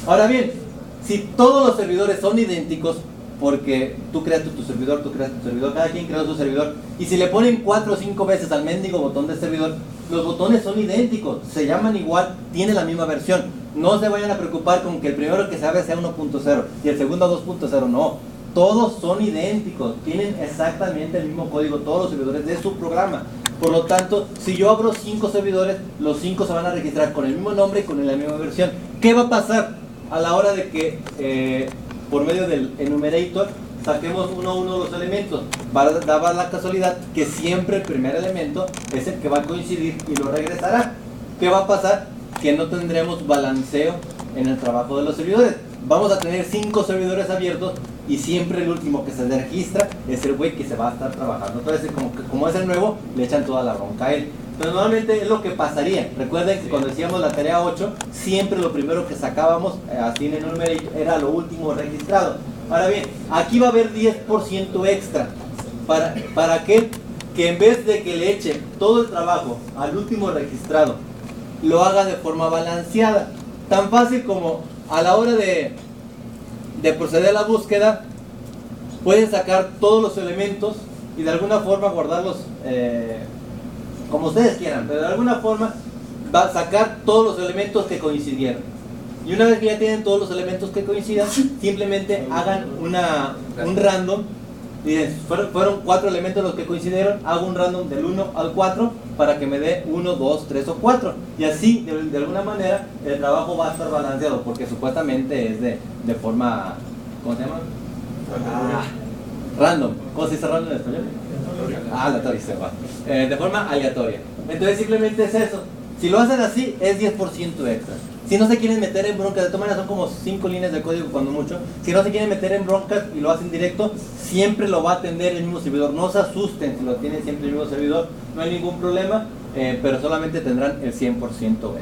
Ahora bien, si todos los servidores son idénticos, porque tú creaste tu servidor, cada quien creó su servidor, y si le ponen 4 o 5 veces al mendigo botón del servidor, los botones son idénticos, se llaman igual, tienen la misma versión. No se vayan a preocupar con que el primero que se abre sea 1.0 y el segundo 2.0, no. Todos son idénticos, tienen exactamente el mismo código, todos los servidores de su programa. Por lo tanto, si yo abro 5 servidores, los 5 se van a registrar con el mismo nombre y con la misma versión. ¿Qué va a pasar a la hora de que por medio del enumerator saquemos uno a uno los elementos? Va a dar la casualidad que siempre el primer elemento es el que va a coincidir y lo regresará. ¿Qué va a pasar? Que no tendremos balanceo en el trabajo de los servidores. Vamos a tener 5 servidores abiertos y siempre el último que se registra es el güey que se va a estar trabajando. Entonces, como es el nuevo, le echan toda la bronca a él. Entonces, normalmente es lo que pasaría. Recuerden que cuando decíamos la tarea 8, siempre lo primero que sacábamos así en el numerator era lo último registrado. Ahora bien, aquí va a haber 10% extra. Para aquel que en vez de que le eche todo el trabajo al último registrado, lo haga de forma balanceada. Tan fácil como a la hora de proceder a la búsqueda, pueden sacar todos los elementos y de alguna forma guardarlos como ustedes quieran, pero de alguna forma va a sacar todos los elementos que coincidieron. Y una vez que ya tienen todos los elementos que coincidan, simplemente hagan un random. Miren, fueron 4 elementos los que coincidieron, hago un random del 1 al 4 para que me dé 1, 2, 3 o 4. Y así, de alguna manera, el trabajo va a estar balanceado, porque supuestamente es de forma, ¿cómo se llama? Random. ¿Cómo se dice random en español? Aleatoria se va. De forma aleatoria. Entonces simplemente es eso. Si lo hacen así, es 10% extra. Si no se quieren meter en broncas, de todas maneras son como 5 líneas de código cuando mucho. Si no se quieren meter en broncas y lo hacen directo, siempre lo va a atender el mismo servidor. No se asusten si lo tienen siempre el mismo servidor, no hay ningún problema, pero solamente tendrán el 100% extra.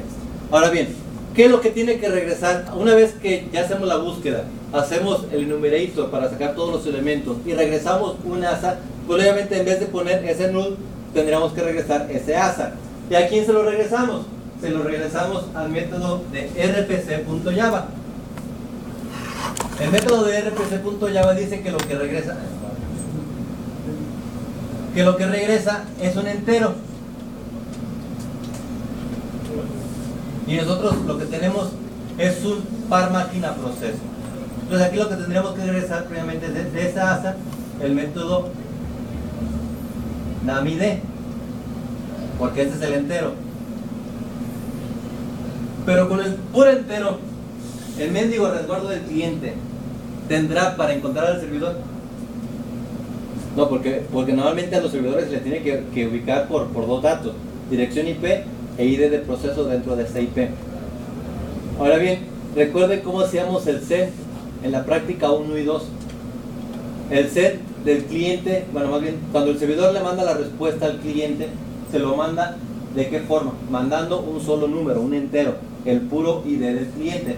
Ahora bien, ¿qué es lo que tiene que regresar? Una vez que ya hacemos la búsqueda, hacemos el enumerator para sacar todos los elementos y regresamos un ASA, pues obviamente en vez de poner ese null, tendríamos que regresar ese ASA. ¿Y a quién se lo regresamos? Se lo regresamos al método de rpc.java. El método de rpc.java dice que lo que regresa es un entero. Y nosotros lo que tenemos es un par máquina proceso. Entonces aquí lo que tendríamos que regresar previamente es de esa ASA el método namid, porque este es el entero. Pero con el puro entero, el mendigo resguardo del cliente tendrá para encontrar al servidor. No, porque normalmente a los servidores les tiene que ubicar por 2 datos: dirección IP e ID de proceso dentro de esta IP. Ahora bien, recuerden cómo hacíamos el set en la práctica 1 y 2. El set del cliente, bueno, más bien, cuando el servidor le manda la respuesta al cliente, se lo manda ¿de qué forma? Mandando un solo número, un entero, el puro ID del cliente.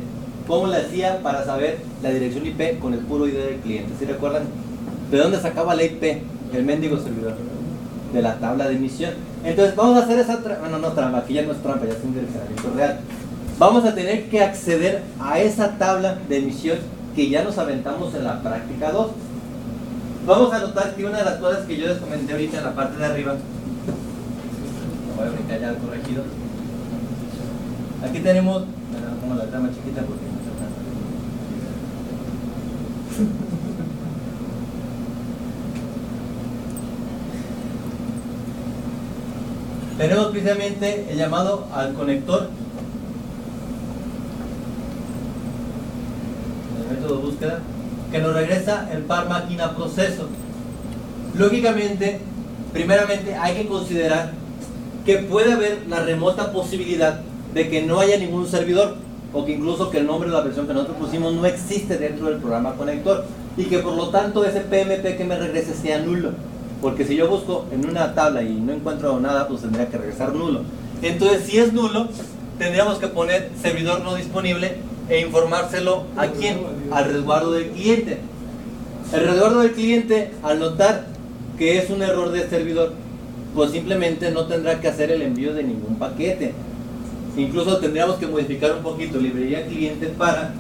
¿Cómo le hacía para saber la dirección IP con el puro ID del cliente? ¿Sí recuerdan? ¿De dónde sacaba la IP el mendigo servidor? De la tabla de emisión. Entonces vamos a hacer esa trampa. Bueno, no trampa, aquí ya no es trampa, ya es un direccionamiento real. Vamos a tener que acceder a esa tabla de emisión que ya nos aventamos en la práctica 2. Vamos a notar que una de las cosas que yo les comenté ahorita en la parte de arriba, voy a brincar ya al corregido. Aquí tenemos, bueno, como la trama chiquita porque no se alcanza. Tenemos precisamente el llamado al conector, el método de búsqueda, que nos regresa el par máquina proceso. Lógicamente, primeramente hay que considerar que puede haber la remota posibilidad de que no haya ningún servidor, o que incluso que el nombre de la versión que nosotros pusimos no existe dentro del programa conector, y que por lo tanto ese PMP que me regrese sea nulo, porque si yo busco en una tabla y no encuentro nada, pues tendría que regresar nulo. Entonces, si es nulo, tendríamos que poner servidor no disponible e informárselo ¿a quién? Al resguardo del cliente. El resguardo del cliente, al notar que es un error de servidor, pues simplemente no tendrá que hacer el envío de ningún paquete. Incluso tendríamos que modificar un poquito librería cliente para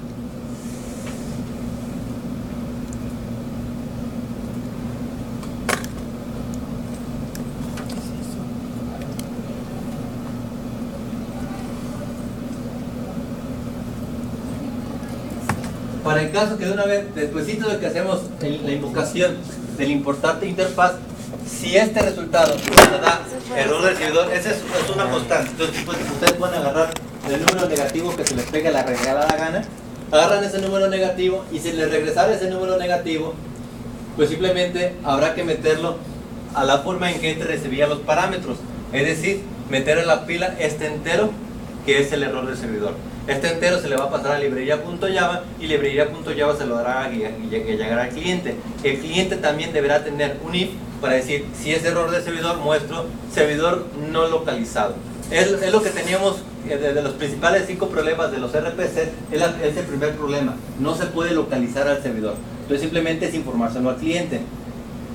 el caso que de una vez, despuesito de que hacemos la invocación del importante interfaz, si este resultado nos da error del servidor, esa es una constante. Entonces pues, ustedes pueden agarrar el número negativo que se les pegue la regalada gana, agarran ese número negativo y si les regresara ese número negativo, pues simplemente habrá que meterlo a la forma en que este recibía los parámetros, es decir, meter en la pila este entero que es el error del servidor. Este entero se le va a pasar a librería.java y librería.java se lo dará a llegar al cliente. El cliente también deberá tener un if para decir si es error del servidor, muestro servidor no localizado. Es lo que teníamos de los principales 5 problemas de los RPC, es el primer problema. No se puede localizar al servidor. Entonces simplemente es informárselo al cliente.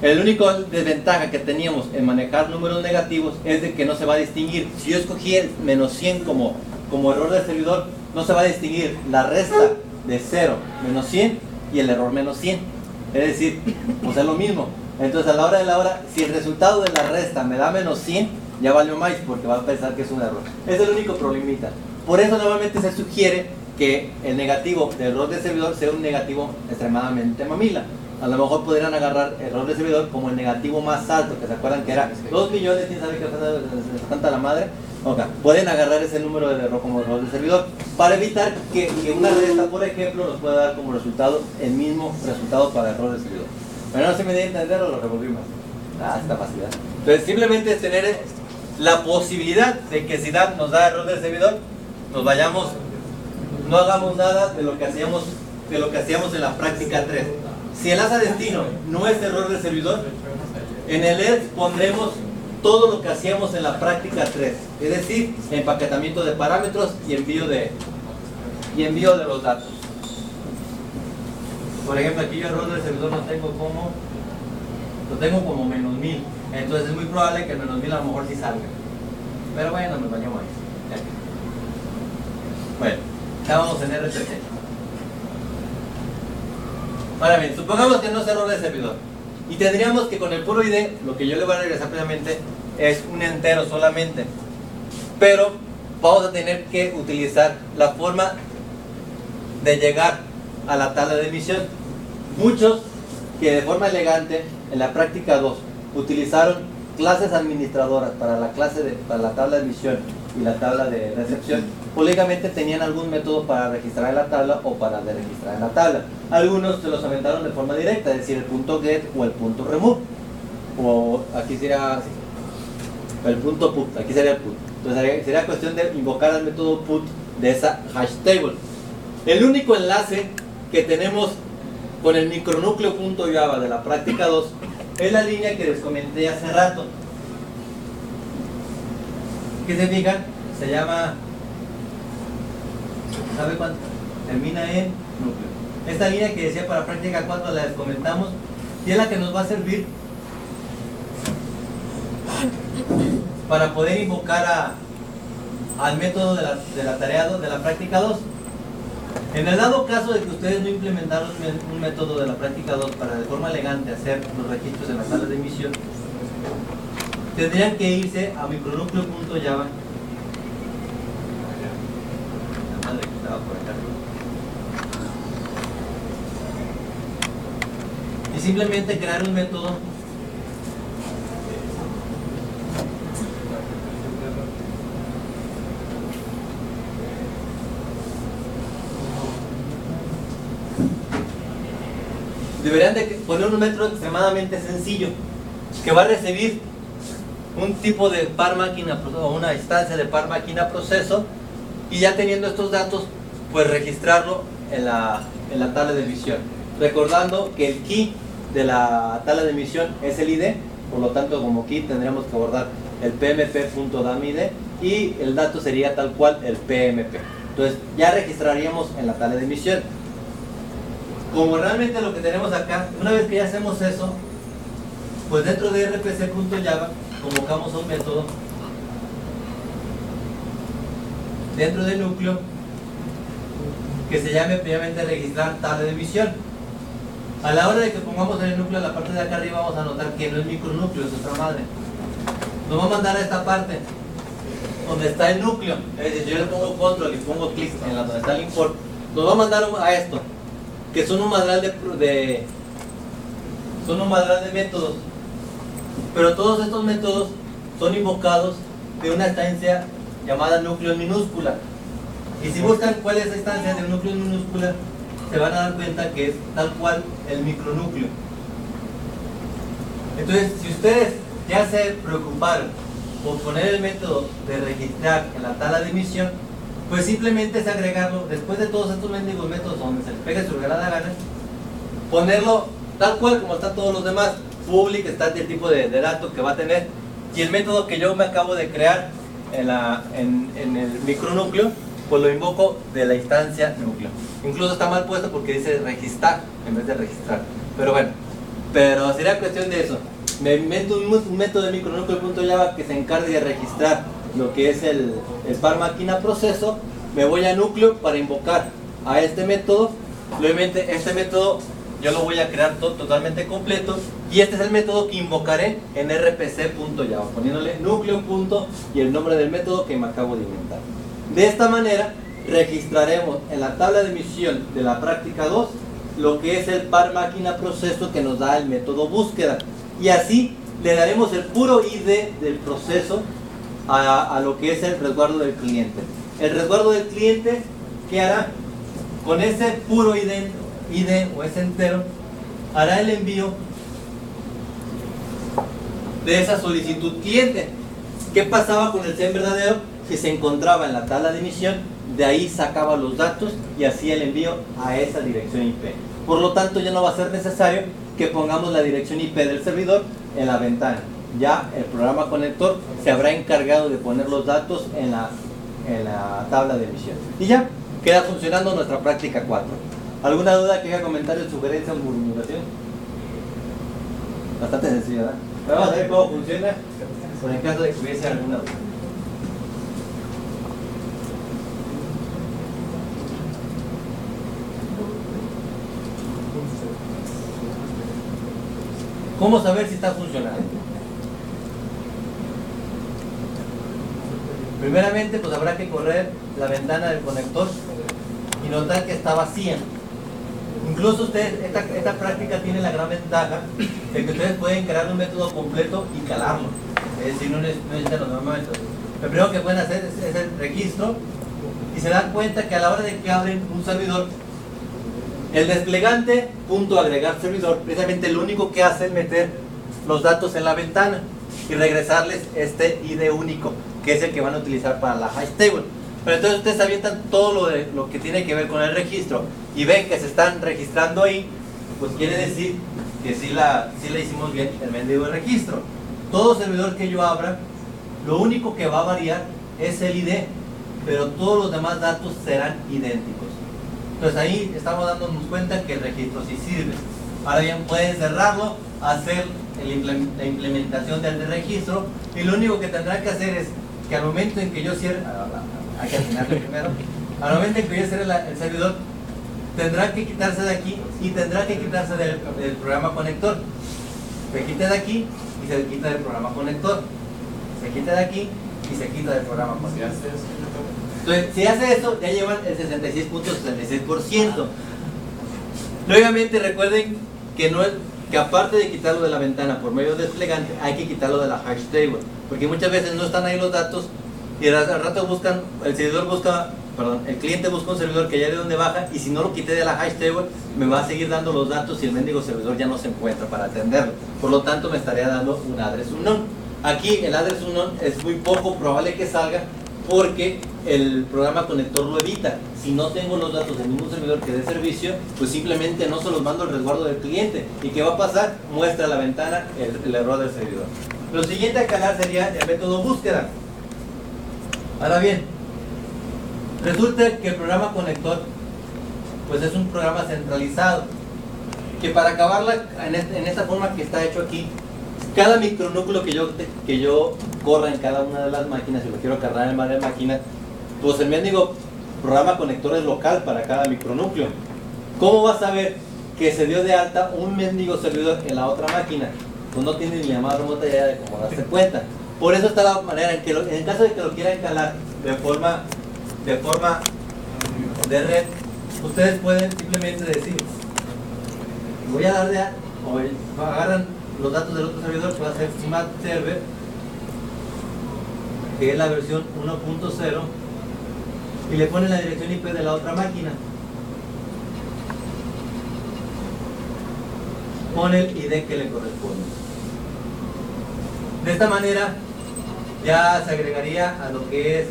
El único desventaja que teníamos en manejar números negativos es de que no se va a distinguir. Si yo escogí el menos 100 como error del servidor, no se va a distinguir la resta de 0 menos 100 y el error menos 100. Es decir, pues es lo mismo. Entonces a la hora de la hora, si el resultado de la resta me da menos 100, ya valió más porque va a pensar que es un error. Es el único problemita. Por eso normalmente se sugiere que el negativo de error de servidor sea un negativo extremadamente mamila. A lo mejor podrían agarrar error de servidor como el negativo más alto, que se acuerdan que era 2 millones, ¿quién sabe qué tanta la madre? Okay. Pueden agarrar ese número de error como error de servidor para evitar que una resta, por ejemplo, nos pueda dar como resultado el mismo resultado para error de servidor. Bueno, no se me dio a entender o lo revolvimos. Esta facilidad. Entonces, simplemente es tener la posibilidad de que si nos da error del servidor, nos vayamos, no hagamos nada de lo que hacíamos en la práctica 3. Si el asa destino no es error del servidor, en el ELF pondremos todo lo que hacíamos en la práctica 3, es decir, empaquetamiento de parámetros y envío de los datos. Por ejemplo, aquí yo error del servidor lo tengo como menos 1000, entonces es muy probable que el menos 1000 a lo mejor sí salga. Pero bueno, nos bañamos ahí. Bueno, ya vamos en RPC. Ahora bien, supongamos que no es error del servidor. Y tendríamos que con el puro ID, lo que yo le voy a regresar previamente, es un entero solamente. Pero vamos a tener que utilizar la forma de llegar a la tabla de emisión. Muchos que de forma elegante en la práctica 2 utilizaron clases administradoras para la tabla de emisión y la tabla de recepción, públicamente tenían algún método para registrar en la tabla o para deregistrar en la tabla. Algunos se los aventaron de forma directa, es decir, el punto get o el punto remove, o aquí sería el punto put, aquí sería el put. Entonces sería cuestión de invocar el método put de esa hash table. El único enlace que tenemos con el micronúcleo.java de la práctica 2 es la línea que les comenté hace rato. ¿Qué se fijan? Se llama, ¿sabe cuánto? Termina en núcleo. Esta línea que decía para práctica 4 la comentamos y es la que nos va a servir para poder invocar al método de la tarea 2 de la práctica 2. En el dado caso de que ustedes no implementaron un método de la práctica 2 para de forma elegante hacer los registros en las salas de emisión, tendrían que irse a micronúcleo.java. La madre que estaba por acá. Y simplemente crear un método deberían de poner un método extremadamente sencillo que va a recibir un tipo de par máquina o una instancia de par máquina proceso y ya teniendo estos datos pues registrarlo en la tabla de emisión, recordando que el key de la tabla de emisión es el ID, por lo tanto como key tendríamos que abordar el pmp.damid y el dato sería tal cual el pmp. Entonces ya registraríamos en la tabla de emisión. Como realmente lo que tenemos acá, una vez que ya hacemos eso, pues dentro de rpc.java convocamos a un método dentro del núcleo que se llame previamente registrar tabla de emisión. A la hora de que pongamos en el núcleo, en la parte de acá arriba, vamos a notar que no es micronúcleo, es otra madre. Nos va a mandar a esta parte donde está el núcleo. Es decir, yo le pongo control y pongo clic en la donde está el import, nos va a mandar a esto, que son un madral de métodos. Pero todos estos métodos son invocados de una instancia llamada núcleo en minúscula. Y si buscan cuál es la instancia del núcleo en minúscula, se van a dar cuenta que es tal cual el micronúcleo. Entonces, si ustedes ya se preocuparon por poner el método de registrar en la tabla de emisión, pues simplemente es agregarlo después de todos estos mendigos métodos donde se les pegue su regalada gana, ponerlo tal cual como están todos los demás. Public está el tipo de dato que va a tener, y el método que yo me acabo de crear en el micronúcleo, pues lo invoco de la instancia núcleo. Incluso está mal puesto porque dice registrar en vez de registrar, pero bueno, pero sería cuestión de eso. Me invento un método de micronúcleo.java que se encargue de registrar lo que es el par máquina proceso. Me voy a núcleo para invocar a este método. Obviamente este método yo lo voy a crear totalmente completo, y este es el método que invocaré en rpc.java, poniéndole núcleo punto y el nombre del método que me acabo de inventar. De esta manera registraremos en la tabla de emisión de la práctica 2 lo que es el par máquina proceso que nos da el método búsqueda, y así le daremos el puro ID del proceso a lo que es el resguardo del cliente. El resguardo del cliente, ¿qué hará? Con ese puro ID o ese entero, hará el envío de esa solicitud cliente. ¿Qué pasaba con el SEM verdadero? Que se encontraba en la tabla de emisión, de ahí sacaba los datos y hacía el envío a esa dirección IP. Por lo tanto, ya no va a ser necesario que pongamos la dirección IP del servidor en la ventana. Ya el programa conector se habrá encargado de poner los datos en la tabla de emisión. Y ya queda funcionando nuestra práctica 4. ¿Alguna duda, que haya comentario, sugerencia o murmuración? Bastante sencillo, ¿verdad? Vamos a ver cómo funciona, por el caso de que hubiese alguna duda. ¿Cómo saber si está funcionando? Primeramente, pues habrá que correr la ventana del conector y notar que está vacía. Incluso ustedes, esta práctica tiene la gran ventaja de que ustedes pueden crear un método completo y calarlo. Es decir, no necesitan los demás métodos. Lo primero que pueden hacer es el registro, y se dan cuenta que a la hora de que abren un servidor, el desplegante punto agregar servidor, precisamente lo único que hace es meter los datos en la ventana y regresarles este ID único, que es el que van a utilizar para la hash table. Pero entonces ustedes avientan todo lo que tiene que ver con el registro y ven que se están registrando ahí, pues quiere decir que sí la hicimos bien el mendigo de registro. Todo servidor que yo abra, lo único que va a variar es el ID, pero todos los demás datos serán idénticos. Entonces ahí estamos dándonos cuenta que el registro sí sirve. Ahora bien, pueden cerrarlo, hacer la implementación del registro, y lo único que tendrán que hacer es que al momento en que yo cierre, hay que afinarlo primero, al momento en que yo cierre el servidor, tendrá que quitarse de aquí y tendrá que quitarse del programa conector. Se quita de aquí y se quita del programa conector. Se quita de aquí y se quita del programa conector. Entonces, si hace eso, ya llevan el 66.66%. Obviamente recuerden que aparte de quitarlo de la ventana por medio del desplegante, hay que quitarlo de la hash table, porque muchas veces no están ahí los datos y al rato el cliente busca un servidor que ya de donde baja, y si no lo quité de la hash table, me va a seguir dando los datos y el mendigo servidor ya no se encuentra para atenderlo. Por lo tanto, me estaría dando un address unknown. Aquí el address unknown es muy poco probable que salga, porque el programa conector lo evita. Si no tengo los datos de ningún servidor que dé servicio, pues simplemente no se los mando al resguardo del cliente. ¿Y qué va a pasar? Muestra la ventana el error del servidor. Lo siguiente a calar sería el método búsqueda. Ahora bien, resulta que el programa conector pues es un programa centralizado, que para acabarla en esta forma que está hecho aquí, cada micronúcleo que yo corra en cada una de las máquinas, si lo quiero cargar en varias máquinas, pues el mendigo programa conector es local para cada micronúcleo. ¿Cómo vas a saber que se dio de alta un mendigo servidor en la otra máquina? Pues no tiene ni llamada remota ya de cómo darse cuenta. Por eso está la manera en que en el caso de que lo quieran calar de forma de red, ustedes pueden simplemente decir, voy a dar de alta, o agarran los datos del otro servidor, puede hacer smart server, que es la versión 1.0, y le ponen la dirección IP de la otra máquina. Pone el ID que le corresponde. De esta manera ya se agregaría a lo que es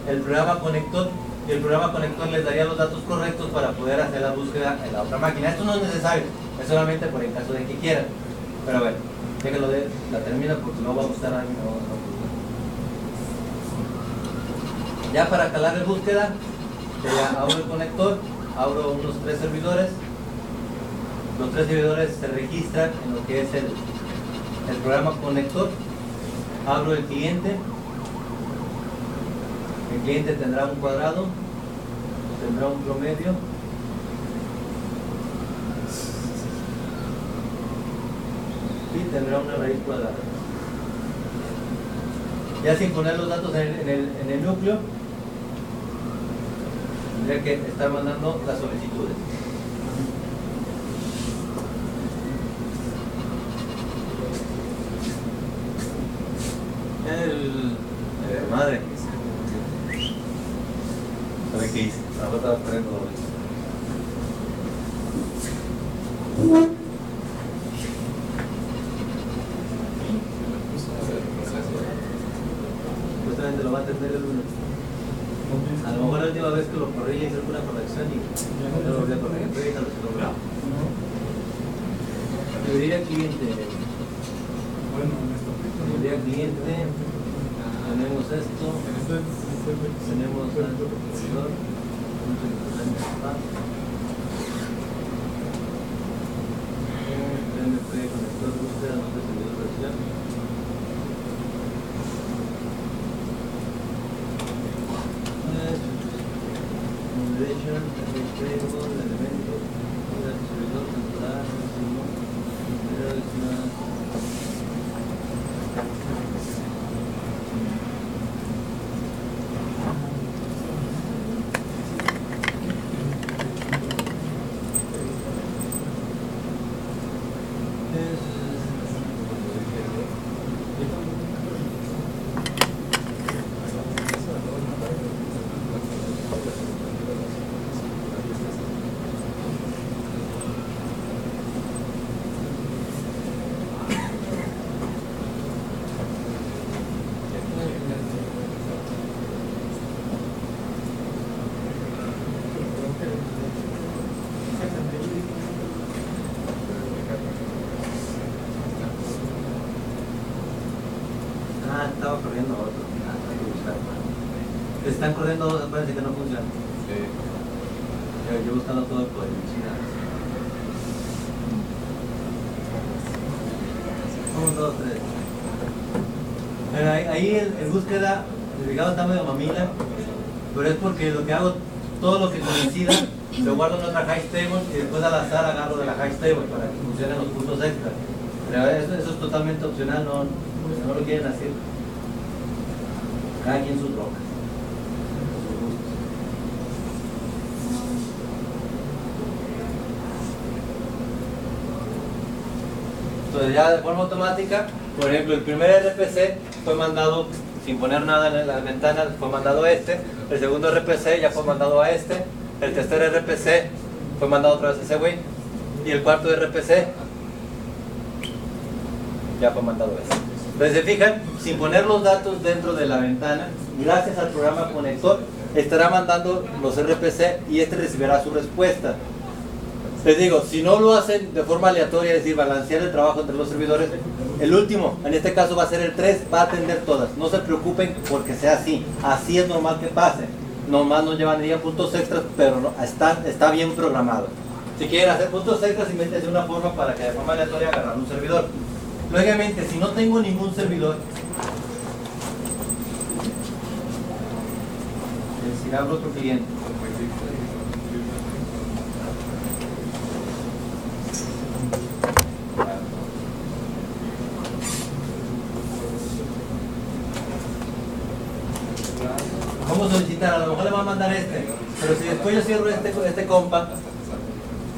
el programa conector, y el programa conector les daría los datos correctos para poder hacer la búsqueda en la otra máquina. Esto no es necesario, es solamente por el caso de que quieran. Pero bueno, déjenlo de la termino porque no va a gustar a mí. Ya para calar la búsqueda, ya abro el conector, abro unos 3 servidores. Los 3 servidores se registran en lo que es el programa conector. Abro el cliente. El cliente tendrá un cuadrado, tendrá un promedio, y tendrá una raíz cuadrada. Ya sin poner los datos en el núcleo, tendría que estar mandando las solicitudes. Madre, ¿sabe qué hice? Ahora estaba poniendo justamente lo va a entender el lunes. A lo mejor la última vez que lo corrí hice alguna corrección y no lo volví a corregir, pero ya lo grabo. Dividir al cliente. Dividir al cliente. Tenemos esto. Tenemos el servidor. TMP conector búsqueda, nombre servidor versión. Configuration, table, elementos, servidor temporal, estaba corriendo otro. Están corriendo dos, acuérdense que no funciona. Yo buscando todo el poder. 1, 2, 3. Pero ahí el búsqueda, digamos, está medio mamila, pero es porque lo que hago, todo lo que coincida, lo guardo en otra hash table y después al azar agarro de la hash table para que funcionen los puntos extra. Pero eso es totalmente opcional, no lo quieren hacer. Cada quien sus rocas. Entonces ya de forma automática, por ejemplo, el primer RPC fue mandado sin poner nada en las ventanas, fue mandado a este. El segundo RPC ya fue mandado a este. El tercer RPC fue mandado otra vez a ese güey. Y el cuarto RPC ya fue mandado a este. Entonces se fijan, sin poner los datos dentro de la ventana, gracias al programa conector, estará mandando los RPC y este recibirá su respuesta. Les digo, si no lo hacen de forma aleatoria, es decir, balancear el trabajo entre los servidores, el último, en este caso va a ser el 3, va a atender todas. No se preocupen porque sea así, así es normal que pase. Nomás no llevaría puntos extras, pero no, está bien programado. Si quieren hacer puntos extras, invéntense una forma para que de forma aleatoria agarrar un servidor. Lógicamente, si no tengo ningún servidor, es decir, abro otro cliente. ¿Cómo solicitar? A lo mejor le va a mandar este, pero si después yo cierro este compa,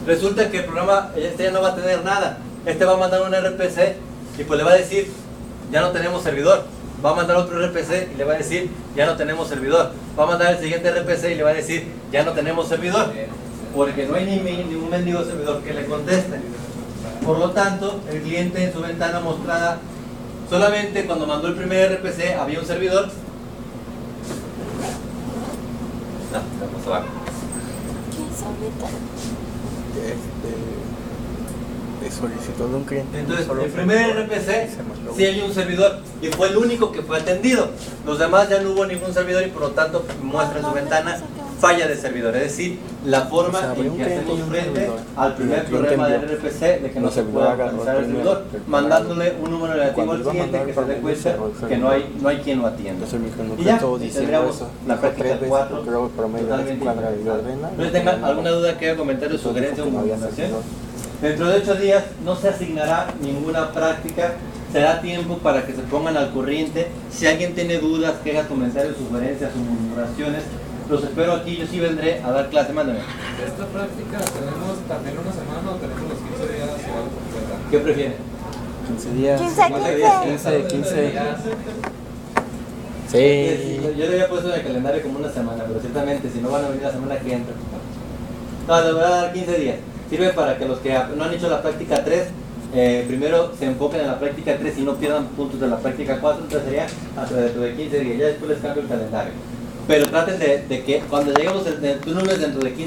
resulta que el programa ya no va a tener nada. Este va a mandar un RPC y pues le va a decir, ya no tenemos servidor. Va a mandar otro RPC y le va a decir, ya no tenemos servidor. Va a mandar el siguiente RPC y le va a decir, ya no tenemos servidor. Porque no hay ningún mendigo servidor que le conteste. Por lo tanto, el cliente en su ventana mostrada, solamente cuando mandó el primer RPC había un servidor. No, vamos abajo. ¿Qué es ahorita? De solicitud de un cliente. Entonces, el primer RPC sí había un servidor y fue el único que fue atendido. Los demás ya no hubo ningún servidor y por lo tanto muestra en su ventana falla de servidor. Es decir, la forma en que hacemos frente al primer problema del RPC de que no se pueda alcanzar el servidor, mandándole un número relativo al cliente que se dé cuenta que no hay quien lo atienda. Y ya, tendríamos la práctica 4 totalmente diferente. ¿No tengan alguna duda, que comentario, sugerencia o modificación? Dentro de 8 días no se asignará ninguna práctica, será tiempo para que se pongan al corriente. Si alguien tiene dudas, quejas, comentarios, sugerencias o murmuraciones, los espero aquí. Yo sí vendré a dar clase. Mándame. ¿Esta práctica tenemos también una semana o tenemos los 15 días o algo completa? ¿Qué prefieren? 15 días. 15. Sí. Yo le había puesto en el calendario como una semana, pero ciertamente si no van a venir la semana que entra. No, les voy a dar 15 días. Sirve para que los que no han hecho la práctica 3, primero se enfoquen en la práctica 3 y no pierdan puntos de la práctica 4. Entonces sería hasta dentro de 15 días. Ya después les cambio el calendario. Pero traten de que cuando lleguemos el lunes dentro de 15